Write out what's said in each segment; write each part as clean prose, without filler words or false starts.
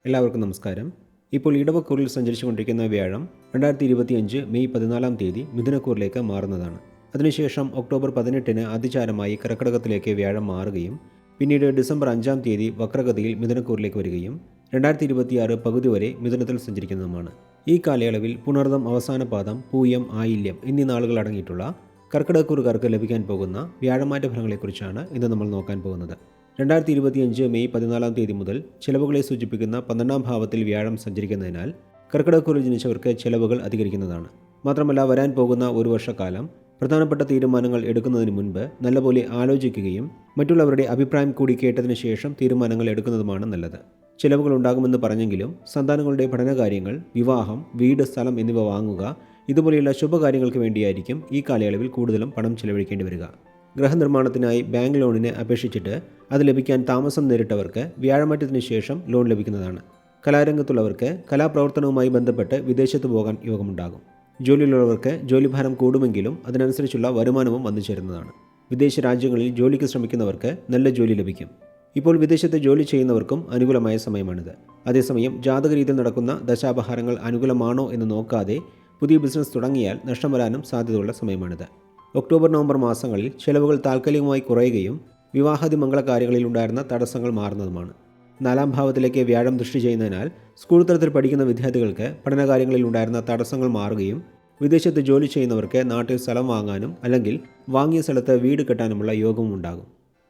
എല്ലാവർക്കും നമസ്കാരം. ഇപ്പോൾ ഇടവക്കൂറിൽ സഞ്ചരിച്ചുകൊണ്ടിരിക്കുന്ന വ്യാഴം 2025 മെയ് 14 മിഥുനക്കൂറിലേക്ക് മാറുന്നതാണ്. അതിനുശേഷം ഒക്ടോബർ 18 അതിചാരമായി കർക്കിടകത്തിലേക്ക് വ്യാഴം മാറുകയും പിന്നീട് ഡിസംബർ 5 വക്രഗതിയിൽ മിഥുനക്കൂറിലേക്ക് വരികയും 2026 പകുതി വരെ മിഥുനത്തിൽ സഞ്ചരിക്കുന്നതുമാണ്. ഈ കാലയളവിൽ പുണർദം അവസാന പാദം, പൂയം, ആയില്യം എന്നീ നാളുകൾ അടങ്ങിയിട്ടുള്ള കർക്കിടകക്കൂറുകാർക്ക് ലഭിക്കാൻ പോകുന്ന വ്യാഴമാറ്റ ഫലങ്ങളെക്കുറിച്ചാണ് ഇന്ന് നമ്മൾ നോക്കാൻ പോകുന്നത്. 2025 മെയ് 14 മുതൽ ചെലവുകളെ സൂചിപ്പിക്കുന്ന 12ാം ഭാവത്തിൽ വ്യാഴം സഞ്ചരിക്കുന്നതിനാൽ കർക്കിടകക്കൂറിൽ ജനിച്ചവർക്ക് ചെലവുകൾ അധികരിക്കുന്നതാണ്. മാത്രമല്ല, വരാൻ പോകുന്ന ഒരു വർഷക്കാലം പ്രധാനപ്പെട്ട തീരുമാനങ്ങൾ എടുക്കുന്നതിന് മുൻപ് നല്ലപോലെ ആലോചിക്കുകയും മറ്റുള്ളവരുടെ അഭിപ്രായം കൂടി കേട്ടതിന് ശേഷം തീരുമാനങ്ങൾ എടുക്കുന്നതുമാണ് നല്ലത്. ചെലവുകൾ ഉണ്ടാകുമെന്ന് പറഞ്ഞെങ്കിലും സന്താനങ്ങളുടെ പഠനകാര്യങ്ങൾ, വിവാഹം, വീട്, സ്ഥലം എന്നിവ വാങ്ങുക ഇതുപോലെയുള്ള ശുഭകാര്യങ്ങൾക്ക് വേണ്ടിയായിരിക്കും ഈ കാലയളവിൽ കൂടുതലും പണം ചെലവഴിക്കേണ്ടി വരിക. ഗൃഹനിർമ്മാണത്തിനായി ബാങ്ക് ലോണിന് അപേക്ഷിച്ചിട്ട് അത് ലഭിക്കാൻ താമസം നേരിട്ടവർക്ക് വ്യാഴമാറ്റത്തിന് ശേഷം ലോൺ ലഭിക്കുന്നതാണ്. കലാരംഗത്തുള്ളവർക്ക് കലാപ്രവർത്തനവുമായി ബന്ധപ്പെട്ട് വിദേശത്ത് പോകാൻ യോഗമുണ്ടാകും. ജോലിയിലുള്ളവർക്ക് ജോലിഭാരം കൂടുമെങ്കിലും അതിനനുസരിച്ചുള്ള വരുമാനവും വന്നു ചേരുന്നതാണ്. വിദേശ രാജ്യങ്ങളിൽ ജോലിക്ക് ശ്രമിക്കുന്നവർക്ക് നല്ല ജോലി ലഭിക്കും. ഇപ്പോൾ വിദേശത്ത് ജോലി ചെയ്യുന്നവർക്കും അനുകൂലമായ സമയമാണിത്. അതേസമയം ജാതകരീതിയിൽ നടക്കുന്ന ദശാപഹാരങ്ങൾ അനുകൂലമാണോ എന്ന് നോക്കാതെ പുതിയ ബിസിനസ് തുടങ്ങിയാൽ നഷ്ടം വരാനും സാധ്യതയുള്ള സമയമാണിത്. ഒക്ടോബർ, നവംബർ മാസങ്ങളിൽ ചെലവുകൾ താൽക്കാലികമായി കുറയുകയും വിവാഹാദി മംഗളകാര്യങ്ങളിൽ ഉണ്ടായിരുന്ന തടസ്സങ്ങൾ മാറുന്നതുമാണ്. 4ാം ഭാവത്തിലേക്ക് വ്യാഴം ദൃഷ്ടി ചെയ്യുന്നതിനാൽ സ്കൂൾ തലത്തിൽ പഠിക്കുന്ന വിദ്യാർത്ഥികൾക്ക് പഠനകാര്യങ്ങളിൽ ഉണ്ടായിരുന്ന തടസ്സങ്ങൾ മാറുകയും വിദേശത്ത് ജോലി ചെയ്യുന്നവർക്ക് നാട്ടിൽ സ്ഥലം വാങ്ങാനും അല്ലെങ്കിൽ വാങ്ങിയ സ്ഥലത്ത് വീട് കെട്ടാനുമുള്ള യോഗവും ഉണ്ടാകും.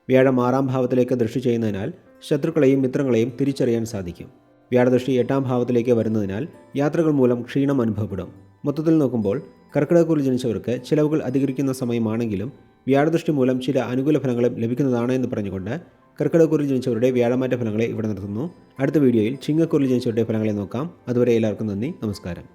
വ്യാഴം 6ാം ഭാവത്തിലേക്ക് ദൃഷ്ടി ചെയ്യുന്നതിനാൽ ശത്രുക്കളെയും മിത്രങ്ങളെയും തിരിച്ചറിയാൻ സാധിക്കും. വ്യാഴദൃഷ്ടി 8ാം ഭാവത്തിലേക്ക് വരുന്നതിനാൽ യാത്രകൾ മൂലം ക്ഷീണം അനുഭവപ്പെടും. മൊത്തത്തിൽ നോക്കുമ്പോൾ കർക്കിടകക്കൂറിൽ ജനിച്ചവർക്ക് ചിലവുകൾ അധികരിക്കുന്ന സമയമാണെങ്കിലും വ്യാഴദൃഷ്ടി മൂലം ചില അനുകൂല ഫലങ്ങളും ലഭിക്കുന്നതാണ് എന്ന് പറഞ്ഞുകൊണ്ട് കർക്കിടകക്കൂറിൽ ജനിച്ചവരുടെ വ്യാഴമാറ്റ ഫലങ്ങളെ ഇവിടെ നിർത്തുന്നു. അടുത്ത വീഡിയോയിൽ ചിങ്ങക്കൂറിൽ ജനിച്ചവരുടെ ഫലങ്ങളെ നോക്കാം. അതുവരെ എല്ലാവർക്കും നന്ദി, നമസ്കാരം.